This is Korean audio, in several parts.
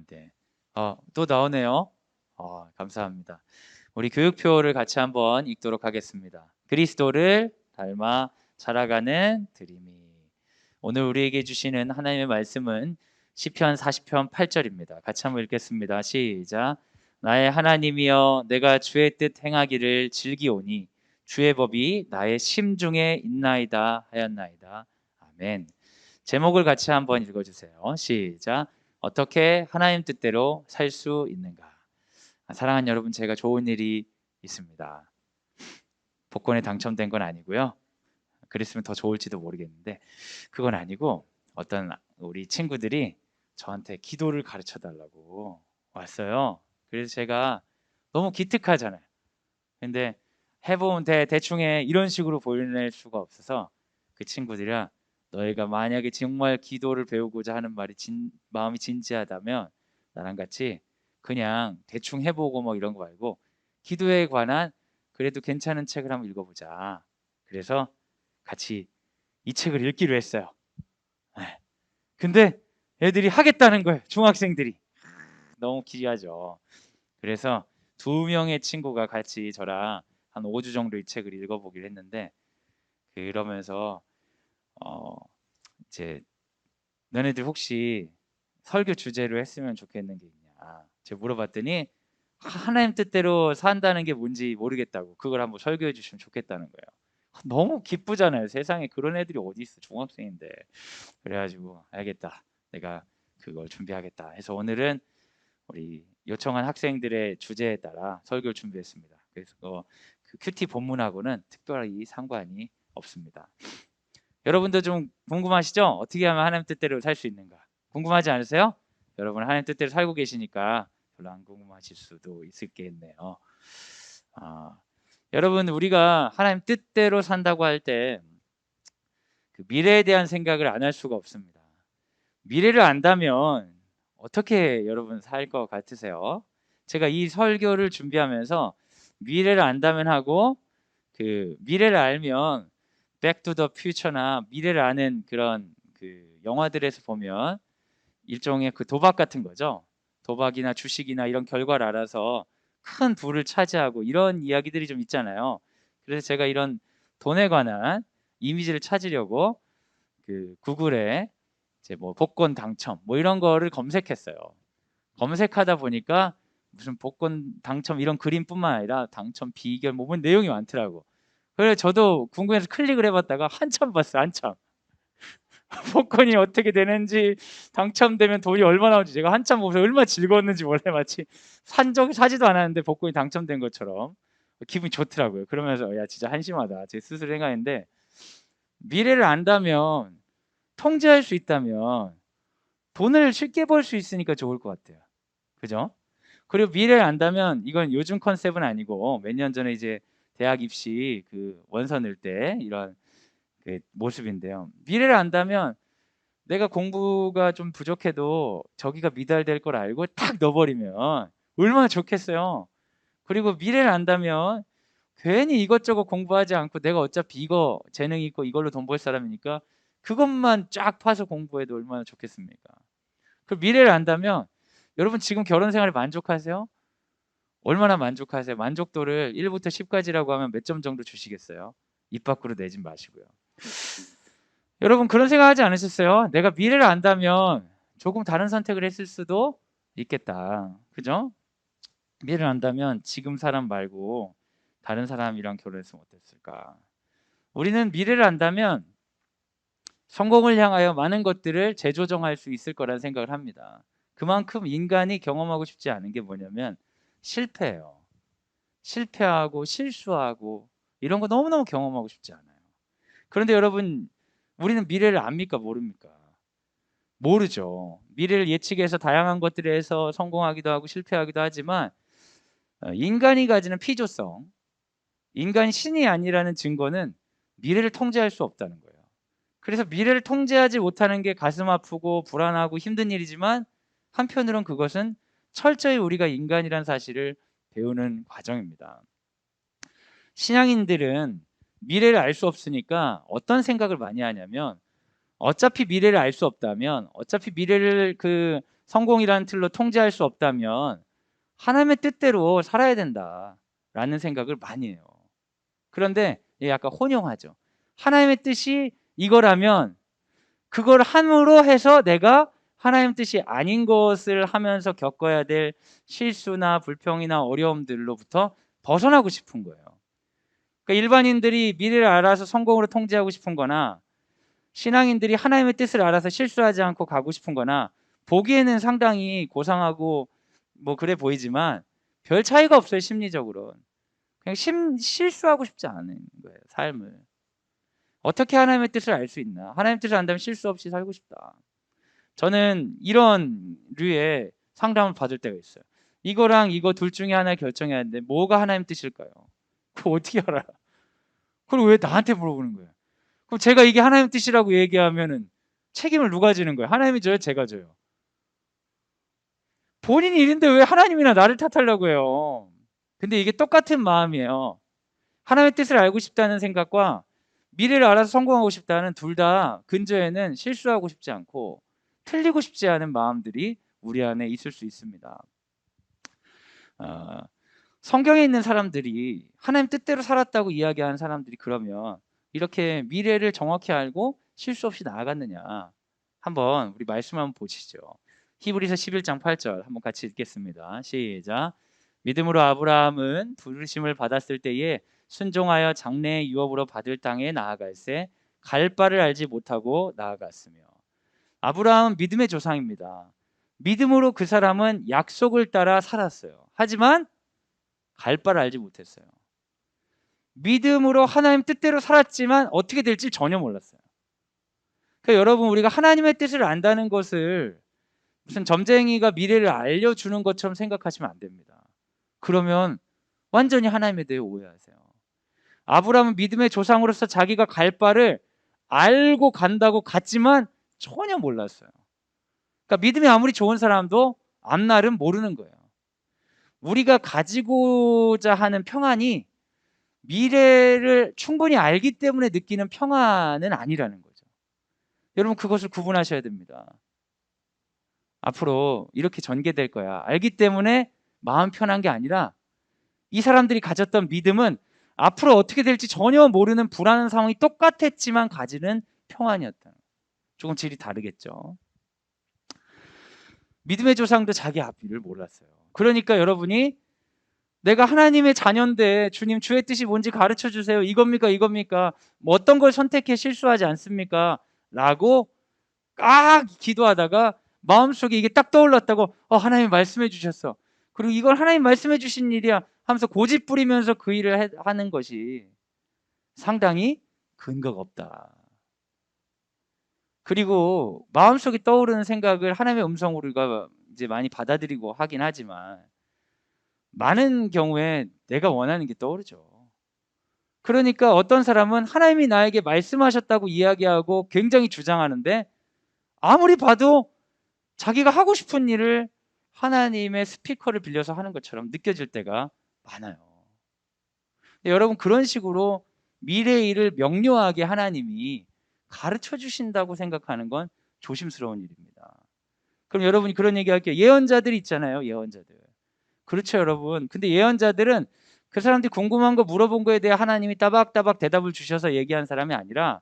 네. 또 나오네요. 감사합니다. 우리 교육표를 같이 한번 읽도록 하겠습니다. 그리스도를 닮아 자라가는 드림이. 오늘 우리에게 주시는 하나님의 말씀은 시편 40편 8절입니다. 같이 한번 읽겠습니다. 시작. 나의 하나님이여, 내가 주의 뜻 행하기를 즐기오니 주의 법이 나의 심중에 있나이다 하였나이다. 아멘. 제목을 같이 한번 읽어주세요. 시작. 어떻게 하나님 뜻대로 살 수 있는가? 사랑하는 여러분, 제가 좋은 일이 있습니다. 복권에 당첨된 건 아니고요. 그랬으면 더 좋을지도 모르겠는데 그건 아니고, 어떤 우리 친구들이 저한테 기도를 가르쳐 달라고 왔어요. 그래서 제가 너무 기특하잖아요. 근데 해보면 대충 해, 이런 식으로 보낼 수가 없어서 그 친구들이랑, 너희가 만약에 정말 기도를 배우고자 하는 마음이 진지하다면 나랑 같이 그냥 대충 해보고 뭐 이런 거 말고 기도에 관한 그래도 괜찮은 책을 한번 읽어보자. 그래서 같이 이 책을 읽기로 했어요. 근데 애들이 하겠다는 거예요. 중학생들이. 너무 기이하죠. 그래서 2명의 친구가 같이 저랑 한 5주 정도 이 책을 읽어보기로 했는데, 그러면서 이제 너네들 혹시 설교 주제로 했으면 좋겠는 게 있냐, 제가 물어봤더니 하나님 뜻대로 산다는 게 뭔지 모르겠다고, 그걸 한번 설교해 주시면 좋겠다는 거예요. 너무 기쁘잖아요. 세상에 그런 애들이 어디 있어, 중학생인데. 그래가지고 알겠다, 내가 그걸 준비하겠다 해서 오늘은 우리 요청한 학생들의 주제에 따라 설교를 준비했습니다. 그래서 그 큐티 본문하고는 특별히 상관이 없습니다. 여러분도 좀 궁금하시죠? 어떻게 하면 하나님 뜻대로 살 수 있는가? 궁금하지 않으세요? 여러분 하나님 뜻대로 살고 계시니까 별로 안 궁금하실 수도 있겠네요. 여러분, 우리가 하나님 뜻대로 산다고 할 때 그 미래에 대한 생각을 안 할 수가 없습니다. 미래를 안다면 어떻게 여러분 살 것 같으세요? 제가 이 설교를 준비하면서 미래를 안다면 하고, 그 미래를 알면 백투 더 퓨처나 미래를 아는 그런 그 영화들에서 보면 일종의 그 도박 같은 거죠. 도박이나 주식이나 이런 결과를 알아서 큰 부를 차지하고 이런 이야기들이 좀 있잖아요. 그래서 제가 이런 돈에 관한 이미지를 찾으려고 그 구글에 이제 뭐 복권 당첨 뭐 이런 거를 검색했어요. 검색하다 보니까 무슨 복권 당첨 이런 그림뿐만 아니라 당첨 비결 뭐 내용이 많더라고. 그래서 저도 궁금해서 클릭을 해봤다가 한참 봤어요. 한참. 복권이 어떻게 되는지, 당첨되면 돈이 얼마 나오는지 제가 한참 보면서 얼마나 즐거웠는지 몰래, 마치 사지도 않았는데 복권이 당첨된 것처럼 기분이 좋더라고요. 그러면서 야, 진짜 한심하다 제 스스로 생각했는데, 미래를 안다면, 통제할 수 있다면 돈을 쉽게 벌 수 있으니까 좋을 것 같아요. 그죠? 그리고 미래를 안다면, 이건 요즘 컨셉은 아니고 몇 년 전에 이제 대학 입시 그 원서 넣을 때 이런 그 모습인데요. 미래를 안다면 내가 공부가 좀 부족해도 저기가 미달될 걸 알고 탁 넣어버리면 얼마나 좋겠어요. 그리고 미래를 안다면 괜히 이것저것 공부하지 않고, 내가 어차피 이거 재능 있고 이걸로 돈 벌 사람이니까 그것만 쫙 파서 공부해도 얼마나 좋겠습니까? 그 미래를 안다면, 여러분 지금 결혼 생활에 만족하세요? 얼마나 만족하세요? 만족도를 1부터 10까지라고 하면 몇 점 정도 주시겠어요? 입 밖으로 내진 마시고요. 여러분 그런 생각하지 않으셨어요? 내가 미래를 안다면 조금 다른 선택을 했을 수도 있겠다. 그죠? 미래를 안다면 지금 사람 말고 다른 사람이랑 결혼했으면 어땠을까? 우리는 미래를 안다면 성공을 향하여 많은 것들을 재조정할 수 있을 거라는 생각을 합니다. 그만큼 인간이 경험하고 싶지 않은 게 뭐냐면 실패예요. 실패하고 실수하고 이런 거 너무너무 경험하고 싶지 않아요. 그런데 여러분, 우리는 미래를 압니까? 모릅니까? 모르죠. 미래를 예측해서 다양한 것들에 서 성공하기도 하고 실패하기도 하지만, 인간이 가지는 피조성, 인간이 신이 아니라는 증거는 미래를 통제할 수 없다는 거예요. 그래서 미래를 통제하지 못하는 게 가슴 아프고 불안하고 힘든 일이지만, 한편으론 그것은 철저히 우리가 인간이라는 사실을 배우는 과정입니다. 신앙인들은 미래를 알 수 없으니까 어떤 생각을 많이 하냐면, 어차피 미래를 알 수 없다면, 어차피 미래를 성공이라는 틀로 통제할 수 없다면 하나님의 뜻대로 살아야 된다라는 생각을 많이 해요. 그런데 약간 혼용하죠. 하나님의 뜻이 이거라면 그걸 함으로 해서 내가 하나님 뜻이 아닌 것을 하면서 겪어야 될 실수나 불평이나 어려움들로부터 벗어나고 싶은 거예요. 그러니까 일반인들이 미래를 알아서 성공으로 통제하고 싶은 거나 신앙인들이 하나님의 뜻을 알아서 실수하지 않고 가고 싶은 거나 보기에는 상당히 고상하고 뭐 그래 보이지만 별 차이가 없어요. 심리적으로 그냥 실수하고 싶지 않은 거예요. 삶을 어떻게 하나님의 뜻을 알 수 있나? 하나님의 뜻을 안다면 실수 없이 살고 싶다. 저는 이런 류의 상담을 받을 때가 있어요. 이거랑 이거 둘 중에 하나 결정해야 하는데 뭐가 하나님 뜻일까요? 그거 어떻게 알아? 그걸 왜 나한테 물어보는 거예요? 그럼 제가 이게 하나님 뜻이라고 얘기하면은 책임을 누가 지는 거예요? 하나님이 져요? 제가 져요? 본인이 일인데 왜 하나님이나 나를 탓하려고 해요? 근데 이게 똑같은 마음이에요. 하나님의 뜻을 알고 싶다는 생각과 미래를 알아서 성공하고 싶다는 둘 다 근저에는 실수하고 싶지 않고 틀리고 싶지 않은 마음들이 우리 안에 있을 수 있습니다. 성경에 있는 사람들이 하나님 뜻대로 살았다고 이야기하는 사람들이 그러면 이렇게 미래를 정확히 알고 실수 없이 나아갔느냐? 한번 우리 말씀 한번 보시죠. 히브리서 11장 8절 한번 같이 읽겠습니다. 시작. 믿음으로 아브라함은 부르심을 받았을 때에 순종하여 장래의 유업으로 받을 땅에 나아갈새 갈 바를 알지 못하고 나아갔으며. 아브라함은 믿음의 조상입니다. 믿음으로 그 사람은 약속을 따라 살았어요. 하지만 갈 바를 알지 못했어요. 믿음으로 하나님 뜻대로 살았지만 어떻게 될지 전혀 몰랐어요. 그러니까 여러분, 우리가 하나님의 뜻을 안다는 것을 무슨 점쟁이가 미래를 알려주는 것처럼 생각하시면 안 됩니다. 그러면 완전히 하나님에 대해 오해하세요. 아브라함은 믿음의 조상으로서 자기가 갈 바를 알고 간다고 갔지만 전혀 몰랐어요. 그러니까 믿음이 아무리 좋은 사람도 앞날은 모르는 거예요. 우리가 가지고자 하는 평안이 미래를 충분히 알기 때문에 느끼는 평안은 아니라는 거죠. 여러분, 그것을 구분하셔야 됩니다. 앞으로 이렇게 전개될 거야. 알기 때문에 마음 편한 게 아니라 이 사람들이 가졌던 믿음은 앞으로 어떻게 될지 전혀 모르는 불안한 상황이 똑같았지만 가지는 평안이었다. 조금 질이 다르겠죠. 믿음의 조상도 자기 앞뒤를 몰랐어요. 그러니까 여러분이 내가 하나님의 자녀인데 주님 주의 뜻이 뭔지 가르쳐 주세요. 이겁니까? 이겁니까? 뭐 어떤 걸 선택해 실수하지 않습니까? 라고 막 기도하다가 마음속에 이게 딱 떠올랐다고 하나님 말씀해 주셨어. 그리고 이걸 하나님 말씀해 주신 일이야 하면서 고집 부리면서 그 일을 하는 것이 상당히 근거가 없다. 그리고 마음속에 떠오르는 생각을 하나님의 음성으로 우리가 이제 많이 받아들이고 하긴 하지만 많은 경우에 내가 원하는 게 떠오르죠. 그러니까 어떤 사람은 하나님이 나에게 말씀하셨다고 이야기하고 굉장히 주장하는데 아무리 봐도 자기가 하고 싶은 일을 하나님의 스피커를 빌려서 하는 것처럼 느껴질 때가 많아요. 여러분, 그런 식으로 미래의 일을 명료하게 하나님이 가르쳐 주신다고 생각하는 건 조심스러운 일입니다. 그럼 여러분이 그런 얘기 할게요. 예언자들이 있잖아요. 예언자들. 그렇죠, 여러분. 근데 예언자들은 그 사람들이 궁금한 거 물어본 거에 대해 하나님이 따박따박 대답을 주셔서 얘기한 사람이 아니라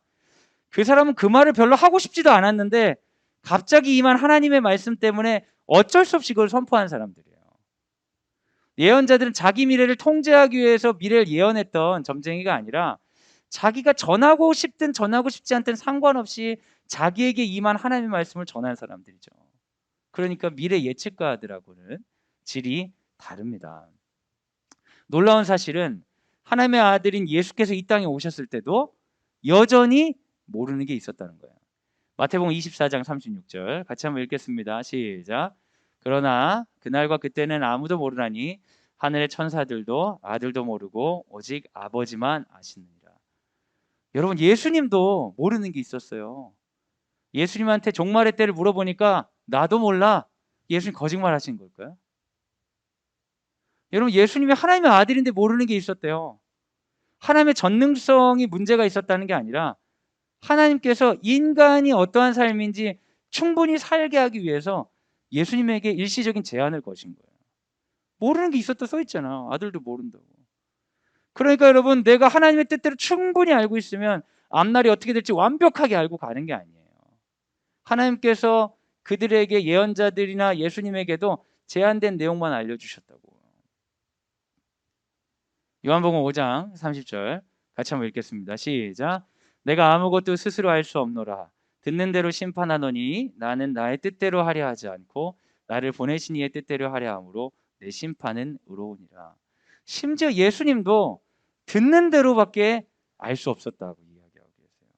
그 사람은 그 말을 별로 하고 싶지도 않았는데 갑자기 임한 하나님의 말씀 때문에 어쩔 수 없이 그걸 선포한 사람들이에요. 예언자들은 자기 미래를 통제하기 위해서 미래를 예언했던 점쟁이가 아니라 자기가 전하고 싶든 전하고 싶지 않든 상관없이 자기에게 임한 하나님의 말씀을 전한 사람들이죠. 그러니까 미래 예측가들하고는 질이 다릅니다. 놀라운 사실은 하나님의 아들인 예수께서 이 땅에 오셨을 때도 여전히 모르는 게 있었다는 거예요. 마태복음 24장 36절 같이 한번 읽겠습니다. 시작. 그러나 그날과 그때는 아무도 모르나니 하늘의 천사들도 아들도 모르고 오직 아버지만 아시느니라. 여러분, 예수님도 모르는 게 있었어요. 예수님한테 종말의 때를 물어보니까 나도 몰라. 예수님 거짓말 하신 걸까요? 여러분, 예수님이 하나님의 아들인데 모르는 게 있었대요. 하나님의 전능성이 문제가 있었다는 게 아니라 하나님께서 인간이 어떠한 삶인지 충분히 살게 하기 위해서 예수님에게 일시적인 제한을 거신 거예요. 모르는 게 있었다 써 있잖아. 아들도 모른다고. 그러니까 여러분, 내가 하나님의 뜻대로 충분히 알고 있으면 앞날이 어떻게 될지 완벽하게 알고 가는 게 아니에요. 하나님께서 그들에게 예언자들이나 예수님에게도 제한된 내용만 알려주셨다고. 요한복음 5장 30절 같이 한번 읽겠습니다. 시작. 내가 아무것도 스스로 할 수 없노라. 듣는 대로 심판하노니 나는 나의 뜻대로 하려 하지 않고 나를 보내신 이의 뜻대로 하려 함으로 내 심판은 의로우니라. 심지어 예수님도 듣는 대로밖에 알 수 없었다고 이야기하고 계세요.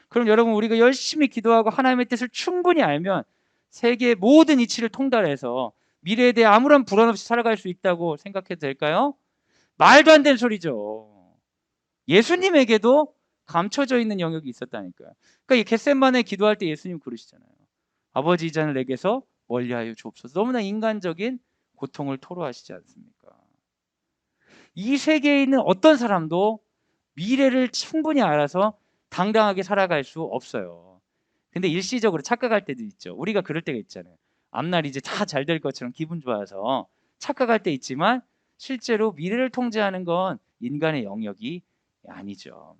그럼 여러분, 우리가 열심히 기도하고 하나님의 뜻을 충분히 알면 세계의 모든 이치를 통달해서 미래에 대해 아무런 불안 없이 살아갈 수 있다고 생각해도 될까요? 말도 안 되는 소리죠. 예수님에게도 감춰져 있는 영역이 있었다니까요. 그러니까 이 겟세마네 기도할 때 예수님 그러시잖아요. 아버지, 이 잔을 내게서 멀리하여 주옵소서. 너무나 인간적인 고통을 토로하시지 않습니까? 이 세계에 있는 어떤 사람도 미래를 충분히 알아서 당당하게 살아갈 수 없어요. 근데 일시적으로 착각할 때도 있죠. 우리가 그럴 때가 있잖아요. 앞날 이제 다 잘 될 것처럼 기분 좋아서 착각할 때 있지만 실제로 미래를 통제하는 건 인간의 영역이 아니죠.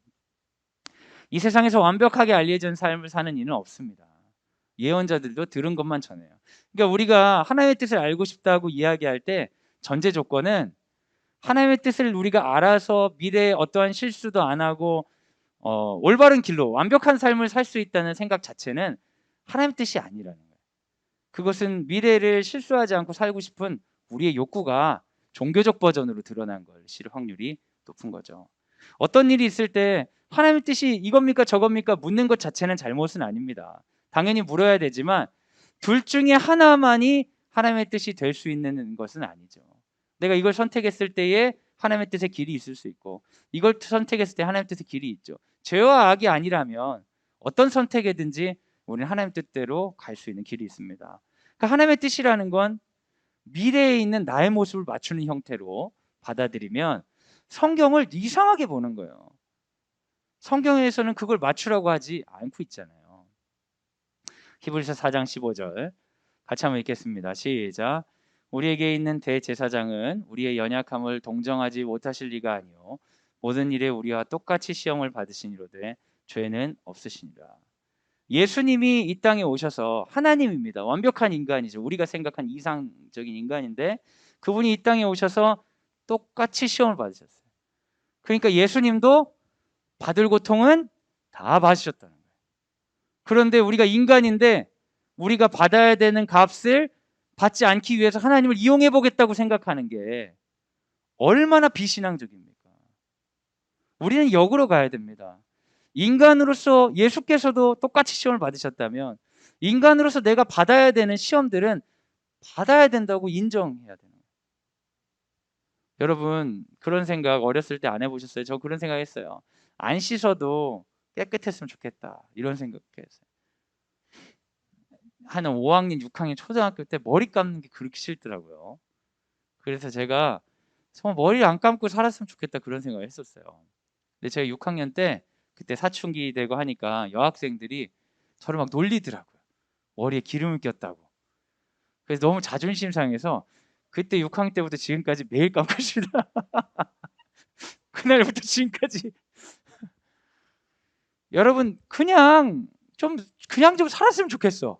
이 세상에서 완벽하게 알려진 삶을 사는 이는 없습니다. 예언자들도 들은 것만 전해요. 그러니까 우리가 하나님의 뜻을 알고 싶다고 이야기할 때 전제 조건은 하나님의 뜻을 우리가 알아서 미래에 어떠한 실수도 안 하고 올바른 길로 완벽한 삶을 살 수 있다는 생각 자체는 하나님의 뜻이 아니라는 거예요. 그것은 미래를 실수하지 않고 살고 싶은 우리의 욕구가 종교적 버전으로 드러난 것일 확률이 높은 거죠. 어떤 일이 있을 때 하나님의 뜻이 이겁니까 저겁니까 묻는 것 자체는 잘못은 아닙니다. 당연히 물어야 되지만 둘 중에 하나만이 하나님의 뜻이 될 수 있는 것은 아니죠. 내가 이걸 선택했을 때에 하나님의 뜻의 길이 있을 수 있고 이걸 선택했을 때 하나님의 뜻의 길이 있죠. 죄와 악이 아니라면 어떤 선택이든지 우리는 하나님 뜻대로 갈 수 있는 길이 있습니다. 그러니까 하나님의 뜻이라는 건 미래에 있는 나의 모습을 맞추는 형태로 받아들이면 성경을 이상하게 보는 거예요. 성경에서는 그걸 맞추라고 하지 않고 있잖아요. 히브리서 4장 15절 같이 한번 읽겠습니다. 시작. 우리에게 있는 대제사장은 우리의 연약함을 동정하지 못하실 리가 아니요 모든 일에 우리와 똑같이 시험을 받으시니로되 죄는 없으시니라. 예수님이 이 땅에 오셔서 하나님입니다. 완벽한 인간이죠. 우리가 생각한 이상적인 인간인데 그분이 이 땅에 오셔서 똑같이 시험을 받으셨어요. 그러니까 예수님도 받을 고통은 다 받으셨다는 거예요. 그런데 우리가 인간인데 우리가 받아야 되는 값을 받지 않기 위해서 하나님을 이용해 보겠다고 생각하는 게 얼마나 비신앙적입니까? 우리는 역으로 가야 됩니다. 인간으로서 예수께서도 똑같이 시험을 받으셨다면 인간으로서 내가 받아야 되는 시험들은 받아야 된다고 인정해야 되는 거예요. 여러분, 그런 생각 어렸을 때 안 해보셨어요? 저 그런 생각 했어요. 안 씻어도 깨끗했으면 좋겠다 이런 생각했어요. 한 5학년, 6학년 초등학교 때 머리 감는 게 그렇게 싫더라고요. 그래서 제가 정말 머리를 안 감고 살았으면 좋겠다 그런 생각을 했었어요. 근데 제가 6학년 때 그때 사춘기 되고 하니까 여학생들이 저를 막 놀리더라고요. 머리에 기름을 꼈다고. 그래서 너무 자존심 상해서 그때 6학년 때부터 지금까지 매일 감고 있습니다. 그날부터 지금까지. 여러분, 그냥 좀 살았으면 좋겠어.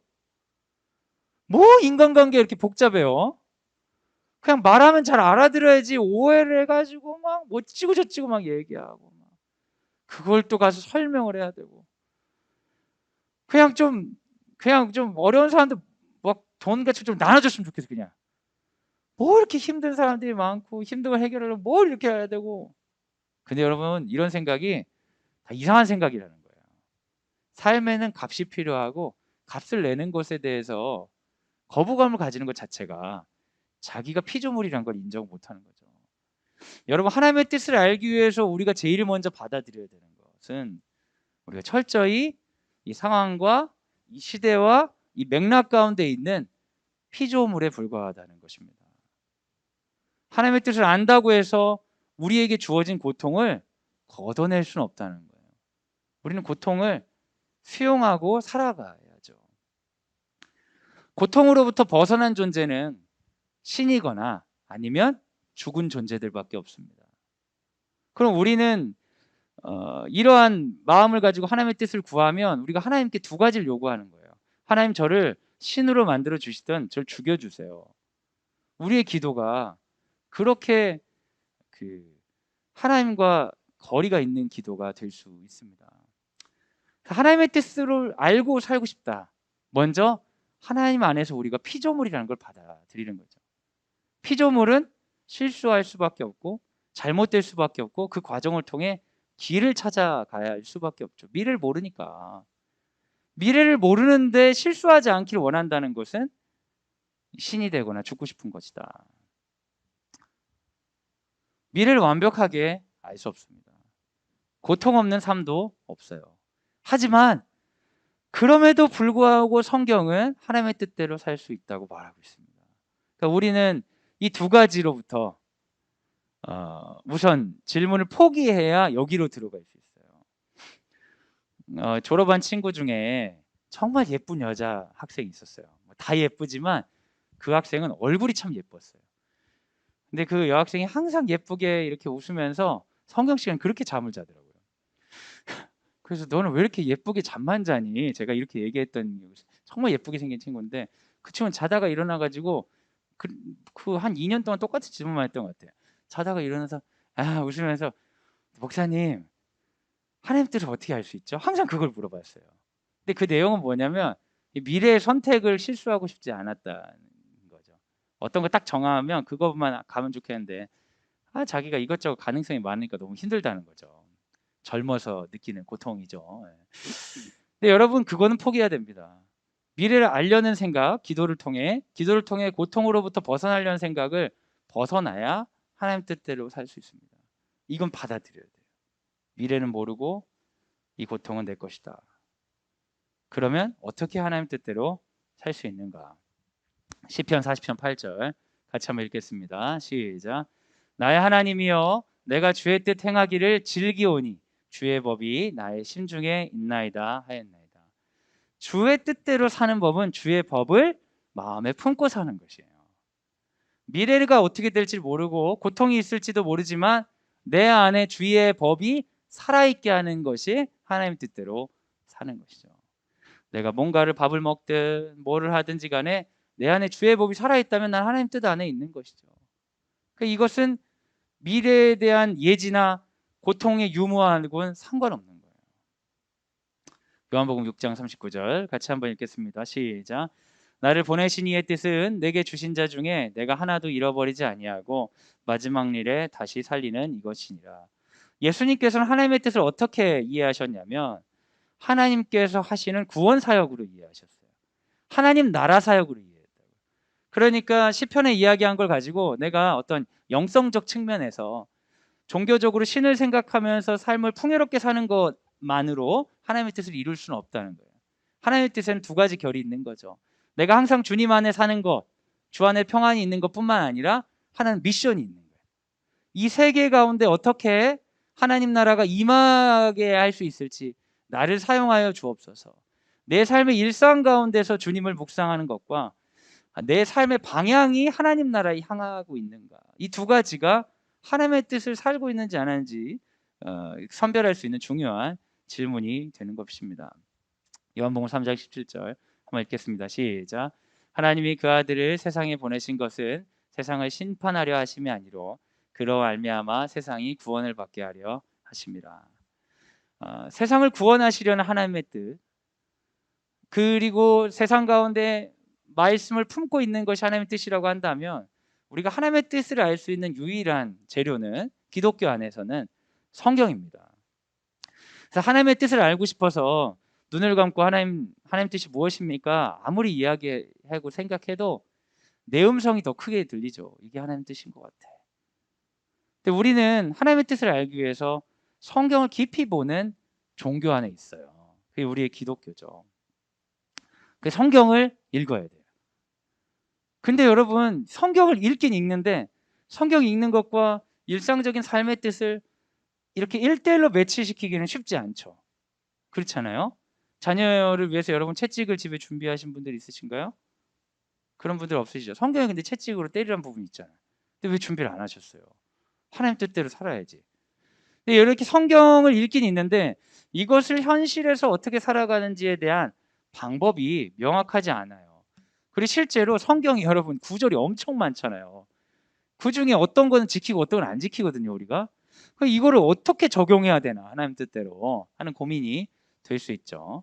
뭐 인간관계 이렇게 복잡해요. 그냥 말하면 잘 알아들어야지 오해를 해가지고 막 어찌고 저찌고 막 얘기하고 막 그걸 또 가서 설명을 해야 되고 그냥 좀 어려운 사람들 막 돈 같이 좀 나눠줬으면 좋겠어. 그냥 뭐 이렇게 힘든 사람들이 많고 힘든 걸 해결하려면 뭘 이렇게 해야 되고. 근데 여러분, 이런 생각이 다 이상한 생각이라는 거예요. 삶에는 값이 필요하고 값을 내는 것에 대해서 거부감을 가지는 것 자체가 자기가 피조물이란 걸 인정 못하는 거죠. 여러분, 하나님의 뜻을 알기 위해서 우리가 제일 먼저 받아들여야 되는 것은 우리가 철저히 이 상황과 이 시대와 이 맥락 가운데 있는 피조물에 불과하다는 것입니다. 하나님의 뜻을 안다고 해서 우리에게 주어진 고통을 걷어낼 수는 없다는 거예요. 우리는 고통을 수용하고 살아가야죠. 고통으로부터 벗어난 존재는 신이거나 아니면 죽은 존재들밖에 없습니다. 그럼 우리는 이러한 마음을 가지고 하나님의 뜻을 구하면 우리가 하나님께 두 가지를 요구하는 거예요. 하나님, 저를 신으로 만들어 주시든 저를 죽여 주세요. 우리의 기도가 그렇게 하나님과 거리가 있는 기도가 될 수 있습니다. 하나님의 뜻을 알고 살고 싶다. 먼저 하나님 안에서 우리가 피조물이라는 걸 받아들이는 거죠. 피조물은 실수할 수밖에 없고 잘못될 수밖에 없고 그 과정을 통해 길을 찾아가야 할 수밖에 없죠. 미래를 모르니까. 미래를 모르는데 실수하지 않기를 원한다는 것은 신이 되거나 죽고 싶은 것이다. 미래를 완벽하게 알 수 없습니다. 고통 없는 삶도 없어요. 하지만 그럼에도 불구하고 성경은 하나님의 뜻대로 살 수 있다고 말하고 있습니다. 그러니까 우리는 이 두 가지로부터 우선 질문을 포기해야 여기로 들어갈 수 있어요. 졸업한 친구 중에 정말 예쁜 여자 학생이 있었어요. 다 예쁘지만 그 학생은 얼굴이 참 예뻤어요. 근데 그 여학생이 항상 예쁘게 이렇게 웃으면서 성경 시간 그렇게 잠을 자더라고요. 그래서 너는 왜 이렇게 예쁘게 잠만 자니? 제가 이렇게 얘기했던, 정말 예쁘게 생긴 친구인데 그 친구는 자다가 일어나가지고 한 2년 동안 똑같은 질문만 했던 것 같아요. 자다가 일어나서 웃으면서 목사님, 하나님 뜻을 어떻게 알 수 있죠? 항상 그걸 물어봤어요. 근데 그 내용은 뭐냐면 미래의 선택을 실수하고 싶지 않았다는 거죠. 어떤 거 딱 정하면 그것만 가면 좋겠는데 자기가 이것저것 가능성이 많으니까 너무 힘들다는 거죠. 젊어서 느끼는 고통이죠. 근데 여러분, 그거는 포기해야 됩니다. 미래를 알려는 생각, 기도를 통해 고통으로부터 벗어나려는 생각을 벗어나야 하나님 뜻대로 살 수 있습니다. 이건 받아들여야 돼요. 미래는 모르고 이 고통은 내 것이다. 그러면 어떻게 하나님 뜻대로 살 수 있는가? 시편 40편 8절 같이 한번 읽겠습니다. 시작. 나의 하나님이여, 내가 주의 뜻 행하기를 즐기오니 주의 법이 나의 심중에 있나이다 하였나이다. 주의 뜻대로 사는 법은 주의 법을 마음에 품고 사는 것이에요. 미래가 어떻게 될지 모르고 고통이 있을지도 모르지만 내 안에 주의 법이 살아있게 하는 것이 하나님 뜻대로 사는 것이죠. 내가 뭔가를 밥을 먹든 뭐를 하든지 간에 내 안에 주의 법이 살아있다면 난 하나님 뜻 안에 있는 것이죠. 이것은 미래에 대한 예지나 고통의 유무하고는 상관없는 거예요. 요한복음 6장 39절 같이 한번 읽겠습니다. 시작. 나를 보내신 이의 뜻은 내게 주신 자 중에 내가 하나도 잃어버리지 아니하고 마지막 일에 다시 살리는 이것이니라. 예수님께서는 하나님의 뜻을 어떻게 이해하셨냐면 하나님께서 하시는 구원 사역으로 이해하셨어요. 하나님 나라 사역으로 이해했다고. 그러니까 시편에 이야기한 걸 가지고 내가 어떤 영성적 측면에서 종교적으로 신을 생각하면서 삶을 풍요롭게 사는 것만으로 하나님의 뜻을 이룰 수는 없다는 거예요. 하나님의 뜻에는 두 가지 결이 있는 거죠. 내가 항상 주님 안에 사는 것, 주 안에 평안이 있는 것뿐만 아니라 하나는 미션이 있는 거예요. 이 세 개 가운데 어떻게 하나님 나라가 임하게 할 수 있을지 나를 사용하여 주옵소서. 내 삶의 일상 가운데서 주님을 묵상하는 것과 내 삶의 방향이 하나님 나라에 향하고 있는가, 이 두 가지가 하나님의 뜻을 살고 있는지 안 하는지 선별할 수 있는 중요한 질문이 되는 것입니다. 요한복음 3장 17절 한번 읽겠습니다. 시작. 하나님이 그 아들을 세상에 보내신 것은 세상을 심판하려 하심이 아니로 그로 말미암아 세상이 구원을 받게 하려 하심이라. 세상을 구원하시려는 하나님의 뜻, 그리고 세상 가운데 말씀을 품고 있는 것이 하나님의 뜻이라고 한다면 우리가 하나님의 뜻을 알 수 있는 유일한 재료는 기독교 안에서는 성경입니다. 그래서 하나님의 뜻을 알고 싶어서 눈을 감고 하나님 뜻이 무엇입니까? 아무리 이야기하고 생각해도 내 음성이 더 크게 들리죠. 이게 하나님 뜻인 것 같아. 근데 우리는 하나님의 뜻을 알기 위해서 성경을 깊이 보는 종교 안에 있어요. 그게 우리의 기독교죠. 그 성경을 읽어야 돼요. 근데 여러분, 성경을 읽긴 읽는데 성경 읽는 것과 일상적인 삶의 뜻을 이렇게 1대1로 매치시키기는 쉽지 않죠. 그렇잖아요. 자녀를 위해서 여러분 채찍을 집에 준비하신 분들 있으신가요? 그런 분들 없으시죠? 성경에 근데 채찍으로 때리라는 부분이 있잖아요. 근데 왜 준비를 안 하셨어요? 하나님 뜻대로 살아야지. 근데 이렇게 성경을 읽긴 있는데 이것을 현실에서 어떻게 살아가는지에 대한 방법이 명확하지 않아요. 그리고 실제로 성경이 여러분 구절이 엄청 많잖아요. 그중에 어떤 거는 지키고 어떤 건 안 지키거든요, 우리가. 이거를 어떻게 적용해야 되나 하나님 뜻대로 하는 고민이 될 수 있죠.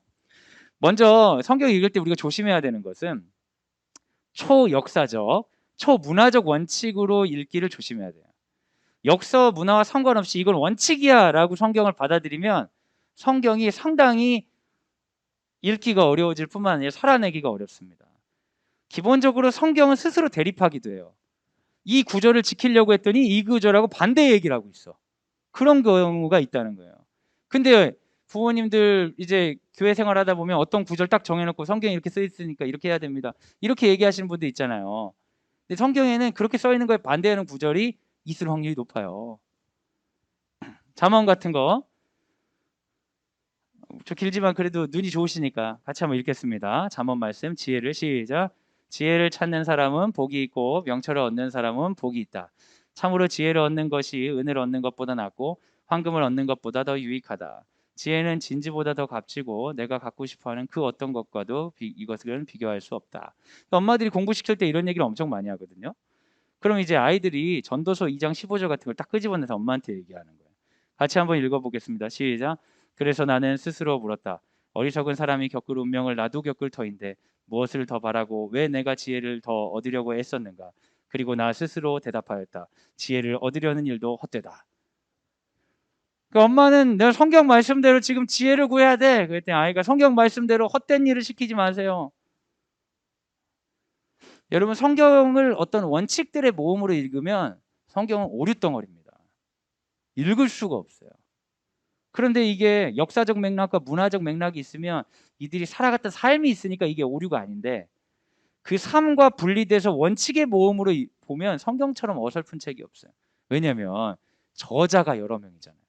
먼저 성경 읽을 때 우리가 조심해야 되는 것은 초역사적, 초문화적 원칙으로 읽기를 조심해야 돼요. 역사 문화와 상관없이 이건 원칙이야라고 성경을 받아들이면 성경이 상당히 읽기가 어려워질 뿐만 아니라 살아내기가 어렵습니다. 기본적으로 성경은 스스로 대립하기도 해요. 이 구절을 지키려고 했더니 이 구절하고 반대 얘기를 하고 있어. 그런 경우가 있다는 거예요. 근데 부모님들 이제 교회 생활하다 보면 어떤 구절 딱 정해놓고 성경에 이렇게 써 있으니까 이렇게 해야 됩니다. 이렇게 얘기하시는 분들 있잖아요. 근데 성경에는 그렇게 써 있는 거에 반대하는 구절이 있을 확률이 높아요. 잠언 같은 거. 저 길지만 그래도 눈이 좋으시니까 같이 한번 읽겠습니다. 잠언 말씀 지혜를 시작. 지혜를 찾는 사람은 복이 있고 명철을 얻는 사람은 복이 있다. 참으로 지혜를 얻는 것이 은혜를 얻는 것보다 낫고 황금을 얻는 것보다 더 유익하다. 지혜는 진지보다 더 값지고 내가 갖고 싶어하는 그 어떤 것과도 이것은 비교할 수 없다. 엄마들이 공부시킬 때 이런 얘기를 엄청 많이 하거든요. 그럼 이제 아이들이 전도서 2장 15절 같은 걸 딱 끄집어내서 엄마한테 얘기하는 거예요. 같이 한번 읽어보겠습니다. 시작. 그래서 나는 스스로 물었다. 어리석은 사람이 겪을 운명을 나도 겪을 터인데 무엇을 더 바라고 왜 내가 지혜를 더 얻으려고 애썼는가. 그리고 나 스스로 대답하였다. 지혜를 얻으려는 일도 헛되다. 그러니까 엄마는 내가 성경 말씀대로 지금 지혜를 구해야 돼. 그랬더니 아이가 성경 말씀대로 헛된 일을 시키지 마세요. 여러분 성경을 어떤 원칙들의 모음으로 읽으면 성경은 오류덩어리입니다. 읽을 수가 없어요. 그런데 이게 역사적 맥락과 문화적 맥락이 있으면 이들이 살아갔던 삶이 있으니까 이게 오류가 아닌데 그 삶과 분리돼서 원칙의 모음으로 보면 성경처럼 어설픈 책이 없어요. 왜냐하면 저자가 여러 명이잖아요.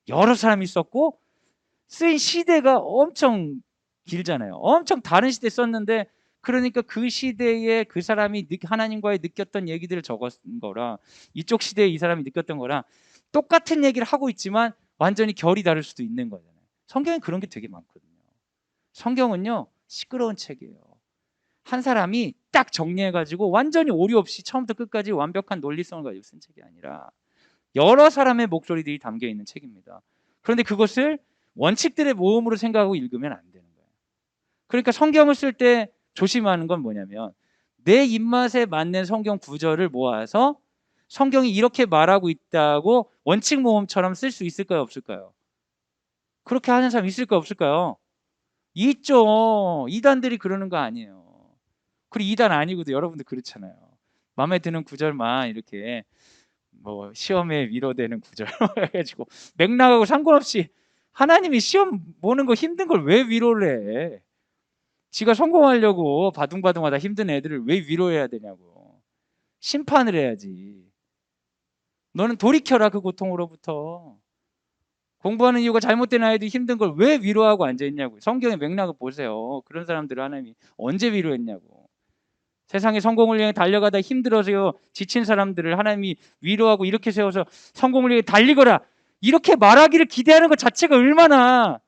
여러 사람이 썼고 쓰인 시대가 엄청 길잖아요. 엄청 다른 시대에 썼는데 그러니까 그 시대에 그 사람이 하나님과의 느꼈던 얘기들을 적었던 거라 이쪽 시대에 이 사람이 느꼈던 거랑 똑같은 얘기를 하고 있지만 완전히 결이 다를 수도 있는 거잖아요. 성경에 그런 게 되게 많거든요. 성경은요 시끄러운 책이에요. 한 사람이 딱 정리해가지고 완전히 오류 없이 처음부터 끝까지 완벽한 논리성을 가지고 쓴 책이 아니라 여러 사람의 목소리들이 담겨 있는 책입니다. 그런데 그것을 원칙들의 모음으로 생각하고 읽으면 안 되는 거예요. 그러니까 성경을 쓸 때 조심하는 건 뭐냐면 내 입맛에 맞는 성경 구절을 모아서 성경이 이렇게 말하고 있다고 원칙 모음처럼 쓸 수 있을까요? 없을까요? 그렇게 하는 사람 있을까요? 없을까요? 있죠. 이단들이 그러는 거 아니에요. 그리고 이단 아니고도 여러분들 그렇잖아요. 마음에 드는 구절만 이렇게 뭐 시험에 위로되는 구절 해가지고 맥락하고 상관없이 하나님이 시험 보는 거 힘든 걸 왜 위로를 해? 지가 성공하려고 바둥바둥하다 힘든 애들을 왜 위로해야 되냐고. 심판을 해야지. 너는 돌이켜라 그 고통으로부터. 공부하는 이유가 잘못된 아이들이 힘든 걸 왜 위로하고 앉아있냐고. 성경의 맥락을 보세요. 그런 사람들을 하나님이 언제 위로했냐고. 세상의 성공을 위해 달려가다 힘들어서요 지친 사람들을 하나님이 위로하고 이렇게 세워서 성공을 위해 달리거라 이렇게 말하기를 기대하는 것 자체가 얼마나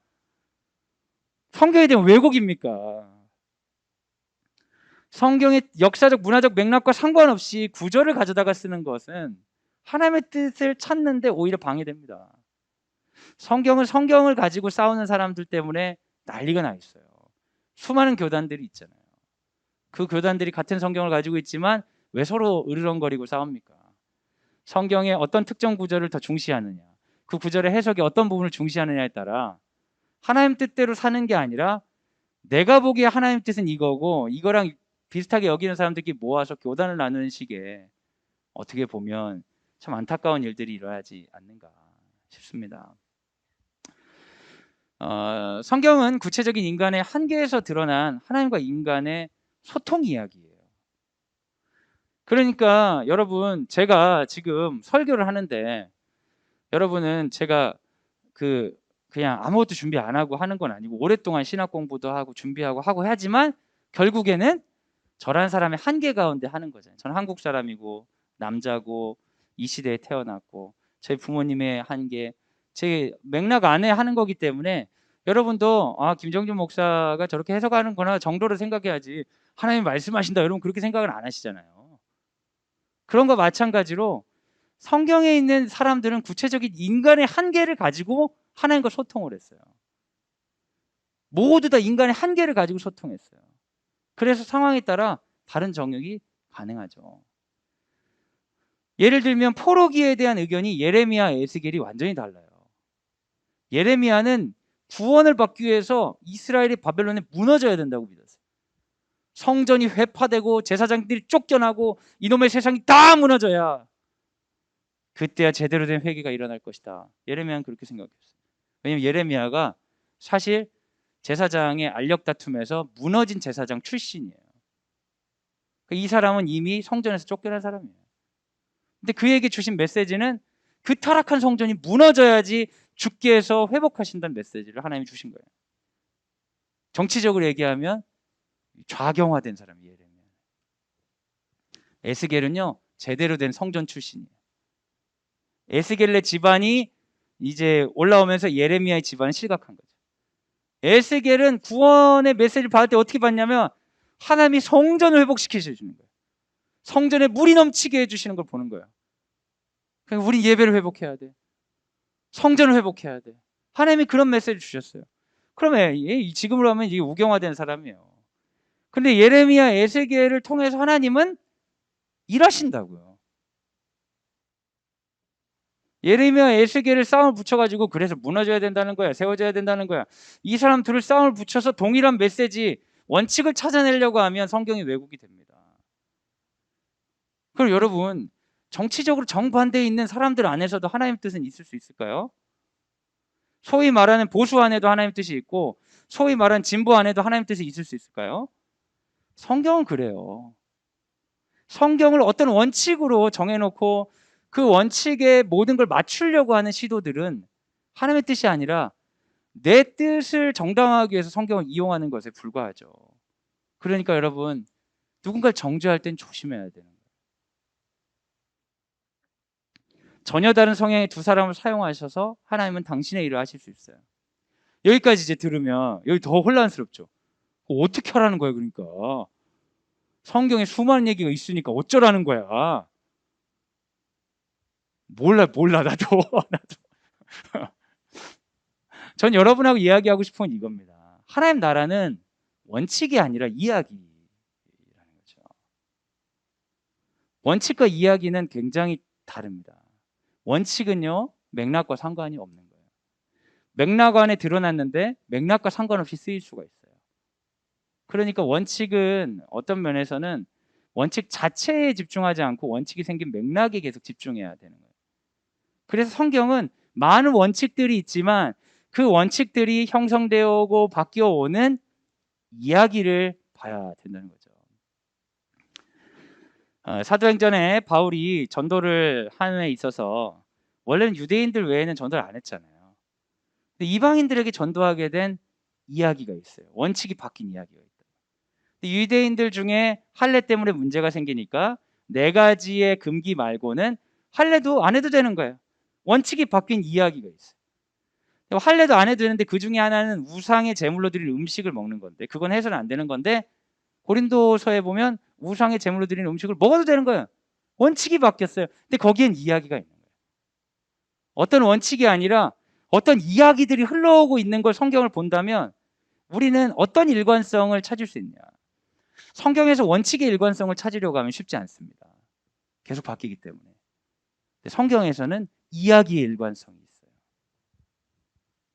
성경에 대한 왜곡입니까? 성경의 역사적 문화적 맥락과 상관없이 구절을 가져다가 쓰는 것은 하나님의 뜻을 찾는데 오히려 방해됩니다. 성경은 성경을 가지고 싸우는 사람들 때문에 난리가 나 있어요. 수많은 교단들이 있잖아요. 그 교단들이 같은 성경을 가지고 있지만 왜 서로 으르렁거리고 싸웁니까? 성경의 어떤 특정 구절을 더 중시하느냐, 그 구절의 해석의 어떤 부분을 중시하느냐에 따라 하나님 뜻대로 사는 게 아니라 내가 보기에 하나님 뜻은 이거고 이거랑 비슷하게 여기는 사람들끼리 모아서 교단을 나누는 식의 어떻게 보면 참 안타까운 일들이 일어나지 않는가 싶습니다. 성경은 구체적인 인간의 한계에서 드러난 하나님과 인간의 소통 이야기예요. 그러니까 여러분 제가 지금 설교를 하는데 여러분은 제가 그냥 아무것도 준비 안 하고 하는 건 아니고 오랫동안 신학 공부도 하고 준비하고 하고 하지만 결국에는 저란 사람의 한계 가운데 하는 거잖아요. 저는 한국 사람이고 남자고 이 시대에 태어났고 저희 부모님의 한계, 제 맥락 안에 하는 거기 때문에 여러분도 김정준 목사가 저렇게 해석하는 거나 정도로 생각해야지 하나님 말씀하신다 여러분 그렇게 생각을 안 하시잖아요. 그런 거 마찬가지로 성경에 있는 사람들은 구체적인 인간의 한계를 가지고 하나님과 소통을 했어요. 모두 다 인간의 한계를 가지고 소통했어요. 그래서 상황에 따라 다른 정욕이 가능하죠. 예를 들면 포로기에 대한 의견이 예레미야, 에스겔이 완전히 달라요. 예레미야는 구원을 받기 위해서 이스라엘이 바벨론에 무너져야 된다고 믿었어요. 성전이 회파되고 제사장들이 쫓겨나고 이놈의 세상이 다 무너져야 그때야 제대로 된 회개가 일어날 것이다. 예레미야는 그렇게 생각했어요. 왜냐하면 예레미야가 사실 제사장의 알력 다툼에서 무너진 제사장 출신이에요. 이 사람은 이미 성전에서 쫓겨난 사람이에요. 근데 그에게 주신 메시지는 그 타락한 성전이 무너져야지 주께서 회복하신다는 메시지를 하나님이 주신 거예요. 정치적으로 얘기하면 좌경화된 사람이에요. 에스겔은요 제대로 된 성전 출신이에요. 에스겔의 집안이 이제 올라오면서 예레미야의 집안을 실각한 거죠. 에스겔은 구원의 메시지를 받을 때 어떻게 받냐면 하나님이 성전을 회복시켜 주시는 거예요. 성전에 물이 넘치게 해주시는 걸 보는 거예요. 그러니까 우린 예배를 회복해야 돼. 성전을 회복해야 돼. 하나님이 그런 메시지를 주셨어요. 그러면 지금으로 하면 이게 우경화된 사람이에요. 근데 예레미야, 에스겔을 통해서 하나님은 일하신다고요. 예레미야, 에스겔을 싸움을 붙여가지고 그래서 무너져야 된다는 거야, 세워져야 된다는 거야. 이 사람 둘을 싸움을 붙여서 동일한 메시지, 원칙을 찾아내려고 하면 성경이 왜곡이 됩니다. 그럼 여러분, 정치적으로 정반대에 있는 사람들 안에서도 하나님 뜻은 있을 수 있을까요? 소위 말하는 보수 안에도 하나님 뜻이 있고 소위 말하는 진보 안에도 하나님 뜻이 있을 수 있을까요? 성경은 그래요. 성경을 어떤 원칙으로 정해놓고 그 원칙에 모든 걸 맞추려고 하는 시도들은 하나님의 뜻이 아니라 내 뜻을 정당화하기 위해서 성경을 이용하는 것에 불과하죠. 그러니까 여러분, 누군가를 정죄할 땐 조심해야 되는 거예요. 전혀 다른 성향의 두 사람을 사용하셔서 하나님은 당신의 일을 하실 수 있어요. 여기까지 이제 들으면 여기 더 혼란스럽죠. 어떻게 하라는 거예요, 그러니까. 성경에 수많은 얘기가 있으니까 어쩌라는 거야. 몰라 나도. 전 여러분하고 이야기하고 싶은 건 이겁니다. 하나님 나라는 원칙이 아니라 이야기라는 거죠. 원칙과 이야기는 굉장히 다릅니다. 원칙은요 맥락과 상관이 없는 거예요. 맥락 안에 드러났는데 맥락과 상관없이 쓰일 수가 있어요. 그러니까 원칙은 어떤 면에서는 원칙 자체에 집중하지 않고 원칙이 생긴 맥락에 계속 집중해야 되는 거예요. 그래서 성경은 많은 원칙들이 있지만 그 원칙들이 형성되어 오고 바뀌어 오는 이야기를 봐야 된다는 거죠. 사도행전에 바울이 전도를 하는 데 있어서 원래는 유대인들 외에는 전도를 안 했잖아요. 근데 이방인들에게 전도하게 된 이야기가 있어요. 원칙이 바뀐 이야기가 있다. 유대인들 중에 할례 때문에 문제가 생기니까 4가지의 금기 말고는 할례도 안 해도 되는 거예요. 원칙이 바뀐 이야기가 있어요. 할례도 안 해도 되는데 그 중에 하나는 우상의 제물로 드린 음식을 먹는 건데 그건 해서는 안 되는 건데 고린도서에 보면 우상의 제물로 드린 음식을 먹어도 되는 거예요. 원칙이 바뀌었어요. 근데 거기엔 이야기가 있는 거예요. 어떤 원칙이 아니라 어떤 이야기들이 흘러오고 있는 걸 성경을 본다면 우리는 어떤 일관성을 찾을 수 있냐. 성경에서 원칙의 일관성을 찾으려고 하면 쉽지 않습니다. 계속 바뀌기 때문에. 성경에서는 이야기의 일관성이 있어요.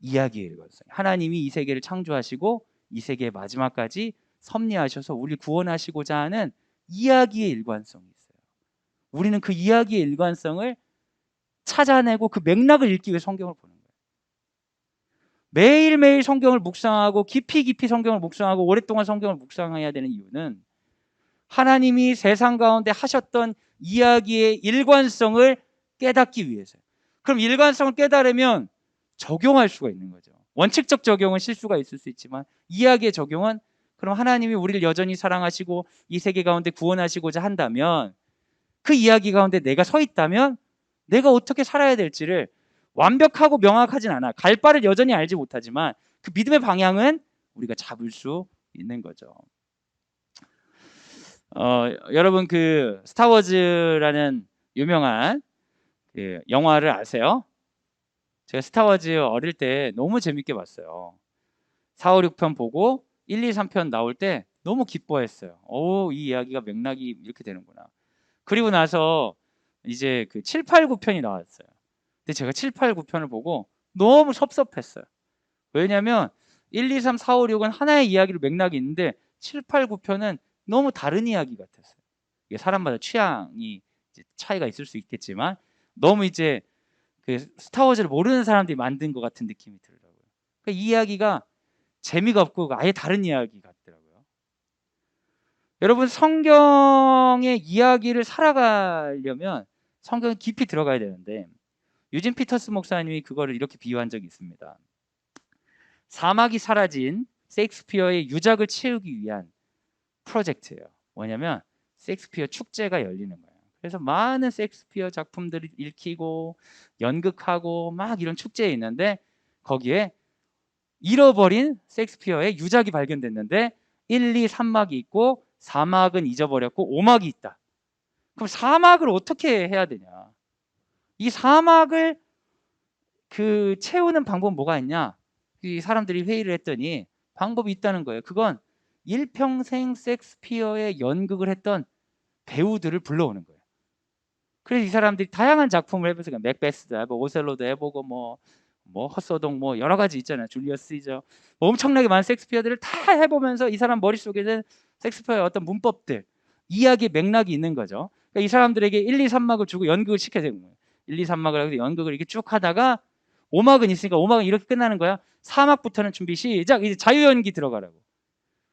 이야기의 일관성. 하나님이 이 세계를 창조하시고 이 세계의 마지막까지 섭리하셔서 우리를 구원하시고자 하는 이야기의 일관성이 있어요. 우리는 그 이야기의 일관성을 찾아내고 그 맥락을 읽기 위해 성경을 보는 거예요. 매일매일 성경을 묵상하고 깊이 성경을 묵상하고 오랫동안 성경을 묵상해야 되는 이유는 하나님이 세상 가운데 하셨던 이야기의 일관성을 깨닫기 위해서요. 그럼 일관성을 깨달으면 적용할 수가 있는 거죠. 원칙적 적용은 실수가 있을 수 있지만 이야기의 적용은 그럼 하나님이 우리를 여전히 사랑하시고 이 세계 가운데 구원하시고자 한다면, 그 이야기 가운데 내가 서 있다면 내가 어떻게 살아야 될지를 완벽하고 명확하진 않아. 갈 바를 여전히 알지 못하지만 그 믿음의 방향은 우리가 잡을 수 있는 거죠. 여러분 그 스타워즈라는 유명한 그 영화를 아세요? 제가 스타워즈 어릴 때 너무 재밌게 봤어요. 4, 5, 6편 보고 1, 2, 3편 나올 때 너무 기뻐했어요. 이 이야기가 맥락이 이렇게 되는구나. 그리고 나서 이제 그 7, 8, 9편이 나왔어요. 근데 제가 7, 8, 9편을 보고 너무 섭섭했어요. 왜냐면 1, 2, 3, 4, 5, 6은 하나의 이야기로 맥락이 있는데 7, 8, 9편은 너무 다른 이야기 같았어요. 이게 사람마다 취향이 이제 차이가 있을 수 있겠지만 너무 이제 그 스타워즈를 모르는 사람들이 만든 것 같은 느낌이 들더라고요. 그러니까 이 이야기가 재미가 없고 아예 다른 이야기 같더라고요. 여러분 성경의 이야기를 살아가려면 성경에 깊이 들어가야 되는데 유진 피터스 목사님이 그거를 이렇게 비유한 적이 있습니다. 사막이 사라진 셰익스피어의 유적을 채우기 위한 프로젝트예요. 뭐냐면 셰익스피어 축제가 열리는 거예요. 그래서 많은 셰익스피어 작품들을 읽히고 연극하고 막 이런 축제에 있는데 거기에 잃어버린 셰익스피어의 유적이 발견됐는데 1, 2, 3막이 있고 4막은 잊어버렸고 5막이 있다. 그럼 4막을 어떻게 해야 되냐? 이 4막을 그 채우는 방법은 뭐가 있냐? 이 사람들이 회의를 했더니 방법이 있다는 거예요. 그건 일평생 셰익스피어의 연극을 했던 배우들을 불러오는 거예요. 그래서 이 사람들이 다양한 작품을 해보세요. 맥베스도 해보고 오셀로도 해보고 뭐 헛소동 뭐 여러 가지 있잖아요. 줄리어스 시저 뭐 엄청나게 많은 셰익스피어들을 다 해보면서 이 사람 머릿속에는 셰익스피어의 어떤 문법들, 이야기의 맥락이 있는 거죠. 그러니까 이 사람들에게 1, 2, 3막을 주고 연극을 시켜야 되는 거예요. 1, 2, 3막을 하고 연극을 이렇게 쭉 하다가 5막은 있으니까 5막은 이렇게 끝나는 거야. 4막부터는 준비 시작. 이제 자유연기 들어가라고.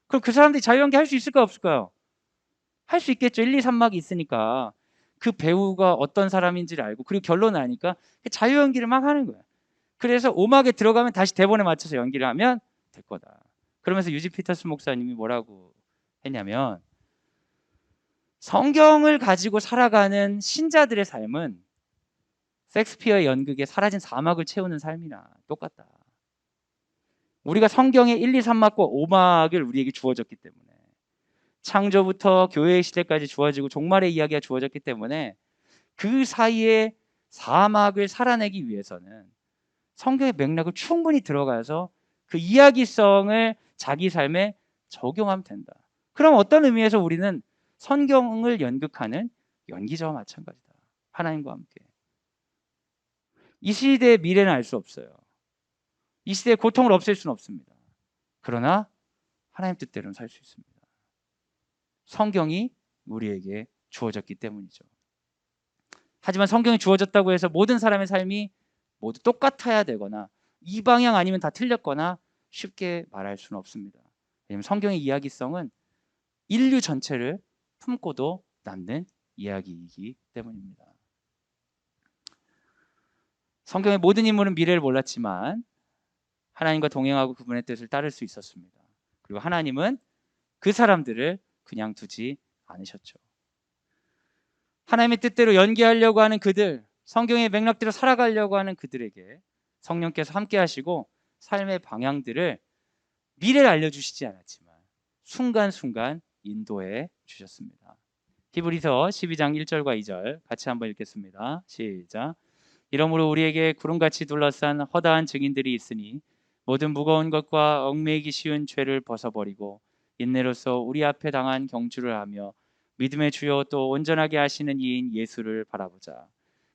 그럼 그 사람들이 자유연기 할 수 있을까요, 없을까요? 할 수 있겠죠. 1, 2, 3막이 있으니까. 그 배우가 어떤 사람인지를 알고 그리고 결론을 아니까 자유연기를 막 하는 거야. 그래서 5막에 들어가면 다시 대본에 맞춰서 연기를 하면 될 거다. 그러면서 유진 피터스 목사님이 뭐라고 했냐면 성경을 가지고 살아가는 신자들의 삶은 셰익스피어의 연극에 사라진 4막을 채우는 삶이나 똑같다. 우리가 성경의 1, 2, 3막과 5막을 우리에게 주어졌기 때문에 창조부터 교회 시대까지 주어지고 종말의 이야기가 주어졌기 때문에 그 사이에 4막을 살아내기 위해서는 성경의 맥락을 충분히 들어가서 그 이야기성을 자기 삶에 적용하면 된다. 그럼 어떤 의미에서 우리는 성경을 연극하는 연기자와 마찬가지다. 하나님과 함께. 이 시대의 미래는 알 수 없어요. 이 시대의 고통을 없앨 수는 없습니다. 그러나 하나님 뜻대로는 살 수 있습니다. 성경이 우리에게 주어졌기 때문이죠. 하지만 성경이 주어졌다고 해서 모든 사람의 삶이 모두 똑같아야 되거나 이 방향 아니면 다 틀렸거나 쉽게 말할 수는 없습니다. 왜냐하면 성경의 이야기성은 인류 전체를 품고도 남는 이야기이기 때문입니다. 성경의 모든 인물은 미래를 몰랐지만 하나님과 동행하고 그분의 뜻을 따를 수 있었습니다. 그리고 하나님은 그 사람들을 그냥 두지 않으셨죠. 하나님의 뜻대로 연기하려고 하는 그들, 성경의 맥락대로 살아가려고 하는 그들에게 성령께서 함께 하시고 삶의 방향들을 미래를 알려주시지 않았지만 순간순간 인도해 주셨습니다. 히브리서 12장 1절과 2절 같이 한번 읽겠습니다. 시작. 이러므로 우리에게 구름같이 둘러싼 허다한 증인들이 있으니 모든 무거운 것과 얽매이기 쉬운 죄를 벗어버리고 인내로서 우리 앞에 당한 경주를 하며 믿음의 주요 또 온전하게 하시는 이인 예수를 바라보자.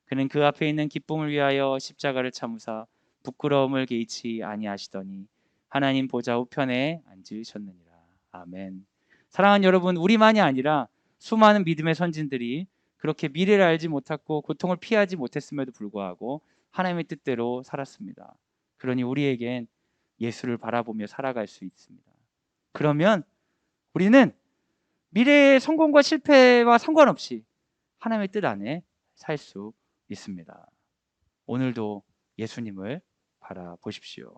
그는 그 앞에 있는 기쁨을 위하여 십자가를 참으사 부끄러움을 개의치 아니하시더니 하나님 보좌 우편에 앉으셨느니라. 아멘. 사랑하는 여러분, 우리만이 아니라 수많은 믿음의 선진들이 그렇게 미래를 알지 못했고 고통을 피하지 못했음에도 불구하고 하나님의 뜻대로 살았습니다. 그러니 우리에겐 예수를 바라보며 살아갈 수 있습니다. 그러면 우리는 미래의 성공과 실패와 상관없이 하나님의 뜻 안에 살 수 있습니다. 오늘도 예수님을 바라보십시오.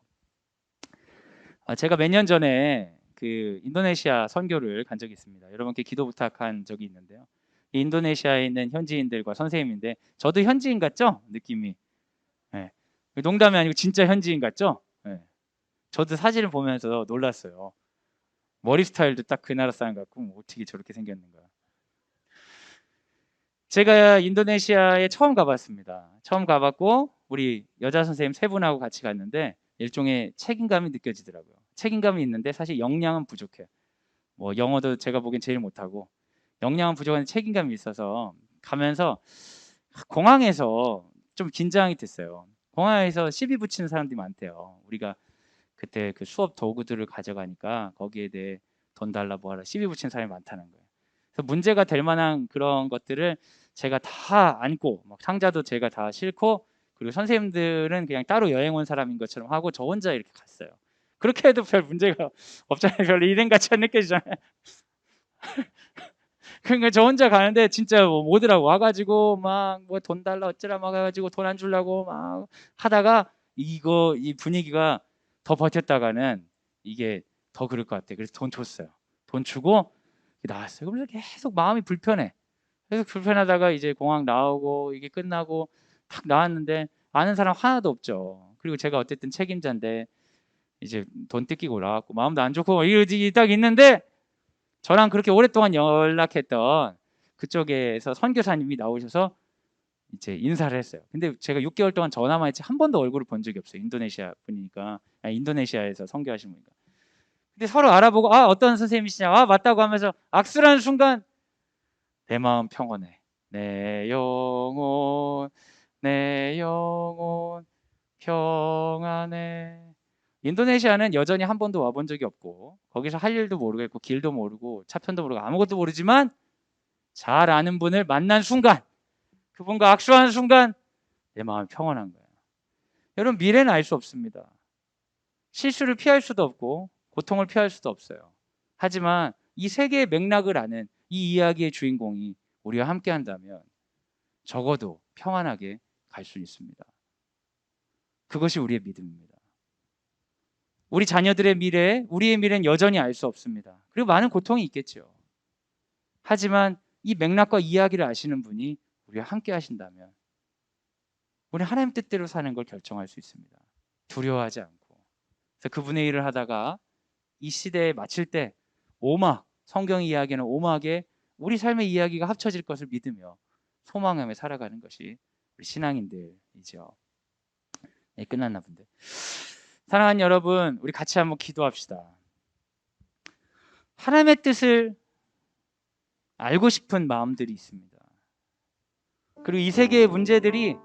제가 몇 년 전에 그 인도네시아 선교를 간 적이 있습니다. 여러분께 기도 부탁한 적이 있는데요. 이 인도네시아에 있는 현지인들과 선생님인데 저도 현지인 같죠? 느낌이. 네. 농담이 아니고 진짜 현지인 같죠? 네. 저도 사진을 보면서 놀랐어요. 머리 스타일도 딱 그 나라 사람 같고 뭐 어떻게 저렇게 생겼는가. 제가 인도네시아에 처음 가봤습니다. 처음 가봤고 우리 여자 선생님 세 분하고 같이 갔는데 일종의 책임감이 느껴지더라고요. 책임감이 있는데 사실 역량은 부족해. 뭐 영어도 제가 보기엔 제일 못하고 역량은 부족한 책임감이 있어서 가면서 공항에서 좀 긴장이 됐어요. 공항에서 시비 붙이는 사람들이 많대요. 우리가 그때 그 수업 도구들을 가져가니까 거기에 대해 돈 달라 뭐 하라 시비 붙이는 사람이 많다는 거예요. 그래서 문제가 될 만한 그런 것들을 제가 다 안고 막 상자도 제가 다 싣고 그리고 선생님들은 그냥 따로 여행 온 사람인 것처럼 하고 저 혼자 이렇게 갔어요. 그렇게 해도 별 문제가 없잖아요. 별로 일행같이 안 느껴지잖아요. 그러니까 저 혼자 가는데 진짜 뭐 오더라고 와가지고 막 뭐 돈 달라 어쩌라 막 해가지고 돈 안 주려고 막 하다가 이 분위기가 더 버텼다가는 이게 더 그럴 것 같아. 그래서 돈 줬어요. 돈 주고 나왔어요. 그래서 계속 마음이 불편해. 계속 불편하다가 이제 공항 나오고 이게 끝나고 딱 나왔는데 아는 사람 하나도 없죠. 그리고 제가 어쨌든 책임자인데 이제 돈 뜯기고 나왔고 마음도 안 좋고 이게 딱 있는데 저랑 그렇게 오랫동안 연락했던 그쪽에서 선교사님이 나오셔서 이제 인사를 했어요. 근데 제가 6개월 동안 전화만 했지 한 번도 얼굴을 본 적이 없어요. 인도네시아 분이니까. 인도네시아에서 선교하신 분이니까. 근데 서로 알아보고 어떤 선생님이시냐 맞다고 하면서 악수라는 순간 내 마음 평온해. 내 영혼 평안해. 인도네시아는 여전히 한 번도 와본 적이 없고 거기서 할 일도 모르겠고 길도 모르고 차편도 모르고 아무것도 모르지만 잘 아는 분을 만난 순간 그분과 악수하는 순간 내 마음이 평안한 거예요. 여러분 미래는 알 수 없습니다. 실수를 피할 수도 없고 고통을 피할 수도 없어요. 하지만 이 세계의 맥락을 아는 이 이야기의 주인공이 우리와 함께 한다면 적어도 평안하게 갈 수 있습니다. 그것이 우리의 믿음입니다. 우리 자녀들의 미래, 우리의 미래는 여전히 알 수 없습니다. 그리고 많은 고통이 있겠죠. 하지만 이 맥락과 이야기를 아시는 분이 우리와 함께 하신다면 우리 하나님 뜻대로 사는 걸 결정할 수 있습니다. 두려워하지 않고. 그래서 그분의 일을 하다가 이 시대에 마칠 때 오막, 성경이 이야기하는 오막에 우리 삶의 이야기가 합쳐질 것을 믿으며 소망하며 살아가는 것이 우리 신앙인들이죠. 네, 끝났나 본데. 사랑하는 여러분, 우리 같이 한번 기도합시다. 하나님의 뜻을 알고 싶은 마음들이 있습니다. 그리고 이 세계의 문제들이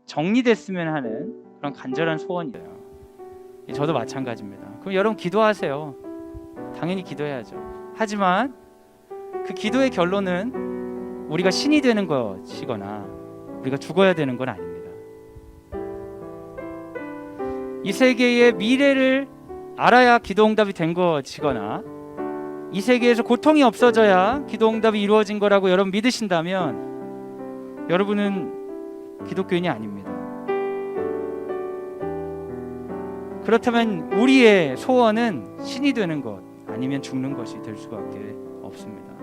정리됐으면 하는 그런 간절한 소원이에요. 저도 마찬가지입니다. 그럼 여러분 기도하세요. 당연히 기도해야죠. 하지만 그 기도의 결론은 우리가 신이 되는 것이거나 우리가 죽어야 되는 건 아닙니다. 이 세계의 미래를 알아야 기도응답이 된 것이거나 이 세계에서 고통이 없어져야 기도응답이 이루어진 거라고 여러분 믿으신다면 여러분은 기독교인이 아닙니다. 그렇다면 우리의 소원은 신이 되는 것 아니면 죽는 것이 될 수밖에 없습니다.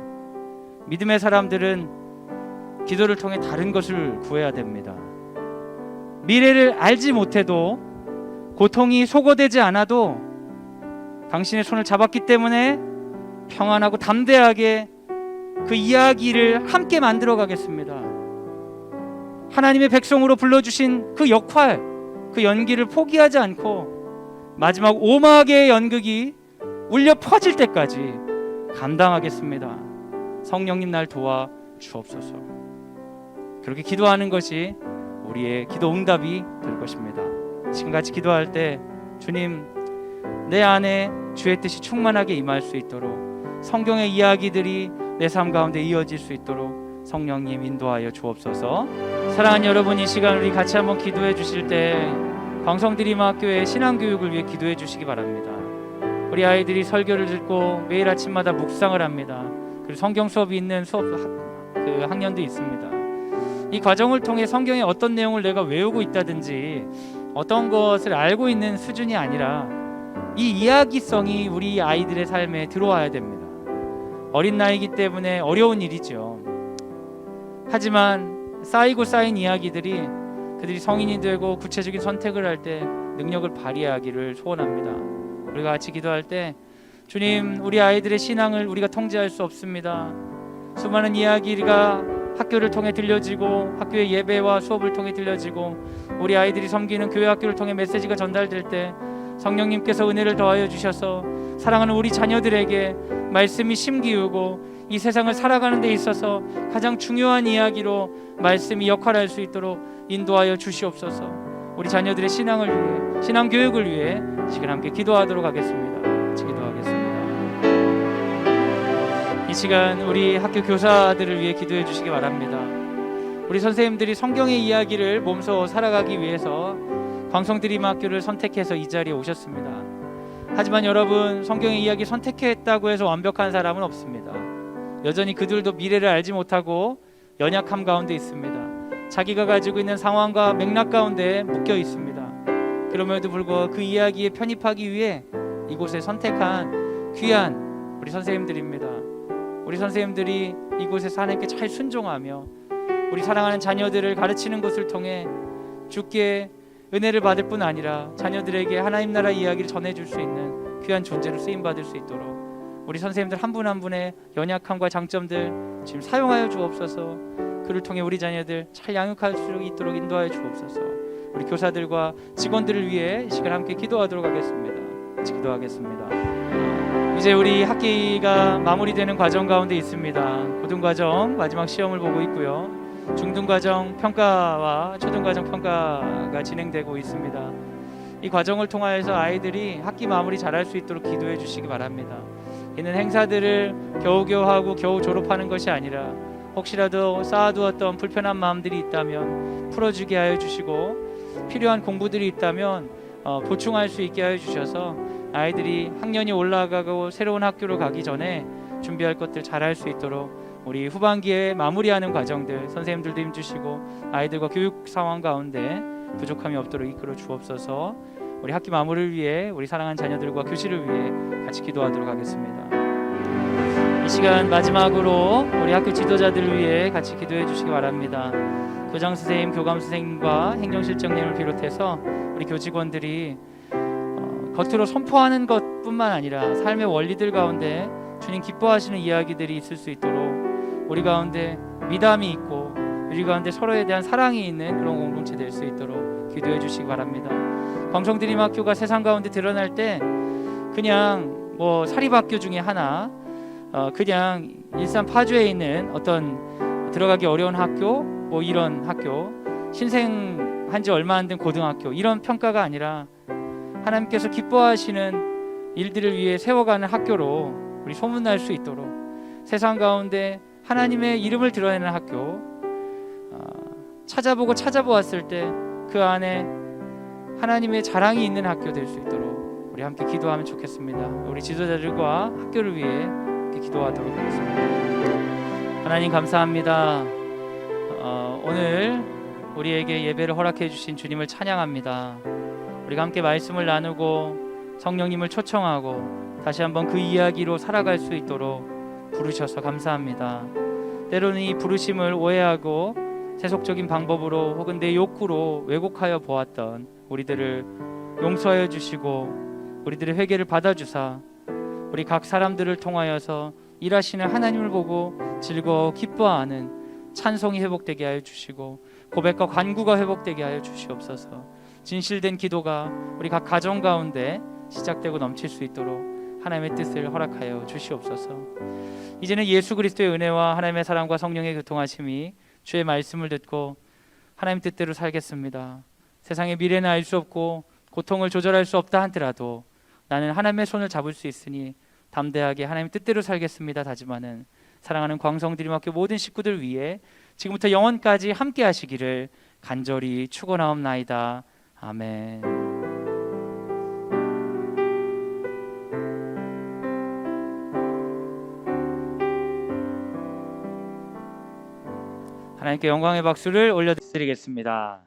믿음의 사람들은 기도를 통해 다른 것을 구해야 됩니다. 미래를 알지 못해도 고통이 소거되지 않아도 당신의 손을 잡았기 때문에 평안하고 담대하게 그 이야기를 함께 만들어 가겠습니다. 하나님의 백성으로 불러주신 그 역할, 그 연기를 포기하지 않고 마지막 오막의 연극이 울려 퍼질 때까지 감당하겠습니다. 성령님 날 도와 주옵소서. 그렇게 기도하는 것이 우리의 기도 응답이 될 것입니다. 지금같이 기도할 때 주님 내 안에 주의 뜻이 충만하게 임할 수 있도록 성경의 이야기들이 내 삶 가운데 이어질 수 있도록 성령님 인도하여 주옵소서. 사랑하는 여러분, 이 시간 우리 같이 한번 기도해 주실 때 광성드림학교의 신앙교육을 위해 기도해 주시기 바랍니다. 우리 아이들이 설교를 듣고 매일 아침마다 묵상을 합니다. 그리고 성경 수업이 있는 그 학년도 있습니다. 이 과정을 통해 성경의 어떤 내용을 내가 외우고 있다든지 어떤 것을 알고 있는 수준이 아니라 이 이야기성이 우리 아이들의 삶에 들어와야 됩니다. 어린 나이이기 때문에 어려운 일이죠. 하지만 쌓이고 쌓인 이야기들이 그들이 성인이 되고 구체적인 선택을 할 때 능력을 발휘하기를 소원합니다. 우리가 같이 기도할 때, 주님, 우리 아이들의 신앙을 우리가 통제할 수 없습니다. 수많은 이야기가 학교를 통해 들려지고 학교의 예배와 수업을 통해 들려지고 우리 아이들이 섬기는 교회 학교를 통해 메시지가 전달될 때 성령님께서 은혜를 더하여 주셔서 사랑하는 우리 자녀들에게 말씀이 심기우고 이 세상을 살아가는 데 있어서 가장 중요한 이야기로 말씀이 역할할 수 있도록 인도하여 주시옵소서. 우리 자녀들의 신앙을 위해, 신앙 교육을 위해 지금 함께 기도하도록 하겠습니다. 같이 기도하겠습니다. 이 시간 우리 학교 교사들을 위해 기도해 주시기 바랍니다. 우리 선생님들이 성경의 이야기를 몸소 살아가기 위해서 광성드림학교를 선택해서 이 자리에 오셨습니다. 하지만 여러분, 성경의 이야기 선택했다고 해서 완벽한 사람은 없습니다. 여전히 그들도 미래를 알지 못하고 연약함 가운데 있습니다. 자기가 가지고 있는 상황과 맥락 가운데 묶여 있습니다. 그럼에도 불구하고 그 이야기에 편입하기 위해 이곳에 선택한 귀한 우리 선생님들입니다. 우리 선생님들이 이곳에서 하나님께 잘 순종하며 우리 사랑하는 자녀들을 가르치는 것을 통해 주께 은혜를 받을 뿐 아니라 자녀들에게 하나님 나라 이야기를 전해줄 수 있는 귀한 존재로 쓰임받을 수 있도록 우리 선생님들 한 분 한 분의 연약함과 장점들 지금 사용하여 주옵소서. 그를 통해 우리 자녀들 잘 양육할 수 있도록 인도하여 주옵소서. 우리 교사들과 직원들을 위해 이 시간 함께 기도하도록 하겠습니다. 같이 기도하겠습니다. 이제 우리 학기가 마무리되는 과정 가운데 있습니다. 고등과정 마지막 시험을 보고 있고요. 중등과정 평가와 초등과정 평가가 진행되고 있습니다. 이 과정을 통하여서 아이들이 학기 마무리 잘할 수 있도록 기도해 주시기 바랍니다. 이는 행사들을 겨우겨우 하고 겨우 졸업하는 것이 아니라 혹시라도 쌓아두었던 불편한 마음들이 있다면 풀어주게 하여 주시고 필요한 공부들이 있다면 보충할 수 있게 하여 주셔서 아이들이 학년이 올라가고 새로운 학교로 가기 전에 준비할 것들 잘할 수 있도록 우리 후반기에 마무리하는 과정들 선생님들도 힘주시고 아이들과 교육 상황 가운데 부족함이 없도록 이끌어 주옵소서. 우리 학기 마무리를 위해 우리 사랑하는 자녀들과 교실을 위해 같이 기도하도록 하겠습니다. 이 시간 마지막으로 우리 학교 지도자들을 위해 같이 기도해 주시기 바랍니다. 교장 선생님, 교감 선생님과 행정실장님을 비롯해서 우리 교직원들이 겉으로 선포하는 것뿐만 아니라 삶의 원리들 가운데 주님 기뻐하시는 이야기들이 있을 수 있도록 우리 가운데 미담이 있고 우리 가운데 서로에 대한 사랑이 있는 그런 공동체 될 수 있도록 기도해 주시기 바랍니다. 광성드림학교가 세상 가운데 드러날 때 그냥 뭐 사립학교 중에 하나, 그냥 일산 파주에 있는 어떤 들어가기 어려운 학교, 뭐 이런 학교, 신생한 지 얼마 안 된 고등학교, 이런 평가가 아니라 하나님께서 기뻐하시는 일들을 위해 세워가는 학교로 우리 소문날 수 있도록 세상 가운데 하나님의 이름을 드러내는 학교, 찾아보고 찾아보았을 때 그 안에 하나님의 자랑이 있는 학교 될 수 있도록 우리 함께 기도하면 좋겠습니다. 우리 지도자들과 학교를 위해 기도하도록 하겠습니다. 하나님 감사합니다. 오늘 우리에게 예배를 허락해 주신 주님을 찬양합니다. 우리가 함께 말씀을 나누고 성령님을 초청하고 다시 한번 그 이야기로 살아갈 수 있도록 부르셔서 감사합니다. 때로는 이 부르심을 오해하고 세속적인 방법으로 혹은 내 욕구로 왜곡하여 보았던 우리들을 용서하여 주시고 우리들의 회개를 받아주사 우리 각 사람들을 통하여서 일하시는 하나님을 보고 즐거워 기뻐하는 찬송이 회복되게 하여 주시고 고백과 간구가 회복되게 하여 주시옵소서. 진실된 기도가 우리 각 가정 가운데 시작되고 넘칠 수 있도록 하나님의 뜻을 허락하여 주시옵소서. 이제는 예수 그리스도의 은혜와 하나님의 사랑과 성령의 교통하심이 주의 말씀을 듣고 하나님 뜻대로 살겠습니다. 세상의 미래는 알 수 없고 고통을 조절할 수 없다 하더라도 나는 하나님의 손을 잡을 수 있으니 담대하게 하나님 뜻대로 살겠습니다 다짐하는 사랑하는 광성드림학교 모든 식구들 위해 지금부터 영원까지 함께 하시기를 간절히 축원하옵나이다. 아멘. 하나님께 영광의 박수를 올려드리겠습니다.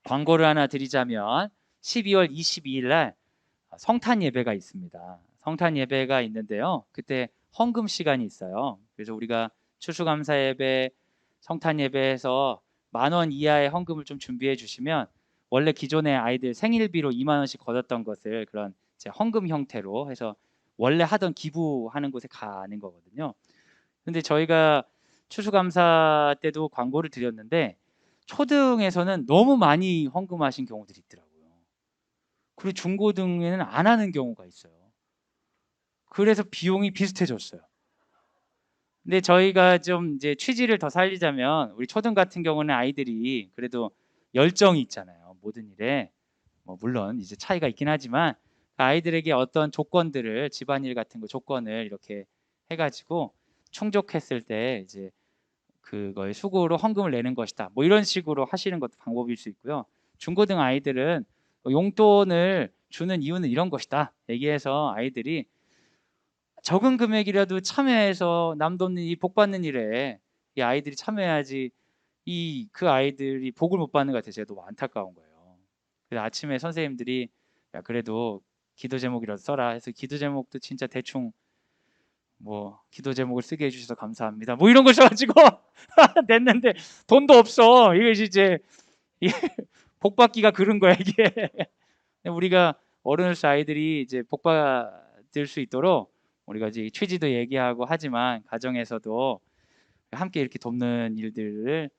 광고를 하나 드리자면 12월 22일 날 성탄 예배가 있습니다. 성탄 예배가 있는데요. 그때 헌금 시간이 있어요. 그래서 우리가 추수감사 예배, 성탄 예배에서 10,000원 이하의 헌금을 좀 준비해 주시면 원래 기존에 아이들 생일비로 2만 원씩 걷었던 것을 그런 이제 헌금 형태로 해서 원래 하던 기부하는 곳에 가는 거거든요. 근데 저희가 추수감사 때도 광고를 드렸는데 초등에서는 너무 많이 헌금하신 경우들이 있더라고요. 그리고 중고등에는 안 하는 경우가 있어요. 그래서 비용이 비슷해졌어요. 근데 저희가 좀 이제 취지를 더 살리자면 우리 초등 같은 경우는 아이들이 그래도 열정이 있잖아요. 모든 일에. 뭐 물론 이제 차이가 있긴 하지만 아이들에게 어떤 조건들을 집안일 같은 거 조건을 이렇게 해가지고 충족했을 때 이제 그거의 수고로 헌금을 내는 것이다. 뭐 이런 식으로 하시는 것도 방법일 수 있고요. 중고등 아이들은 용돈을 주는 이유는 이런 것이다. 얘기해서 아이들이 적은 금액이라도 참여해서 남 돕는 이 복 받는 일에 이 아이들이 참여해야지 이 그 아이들이 복을 못 받는 것 같아서 제가 너무 안타까운 거예요. 그래서 아침에 선생님들이 야 그래도 기도 제목이라도 써라 해서 기도 제목도 진짜 대충 뭐 기도 제목을 쓰게 해주셔서 감사합니다. 뭐 이런 거 써가지고 냈는데 돈도 없어. 이게 이제 복 받기가 그런 거야 이게. 우리가 어른으로서 아이들이 이제 복 받을 수 있도록 우리가 이제 취지도 얘기하고 하지만 가정에서도 함께 이렇게 돕는 일들을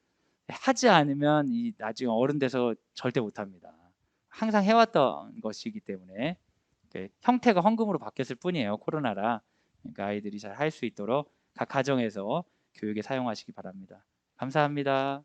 하지 않으면 이 나중에 어른 돼서 절대 못합니다. 항상 해왔던 것이기 때문에 형태가 헌금으로 바뀌었을 뿐이에요. 코로나라. 그러니까 아이들이 잘 할 수 있도록 각 가정에서 교육에 사용하시기 바랍니다. 감사합니다.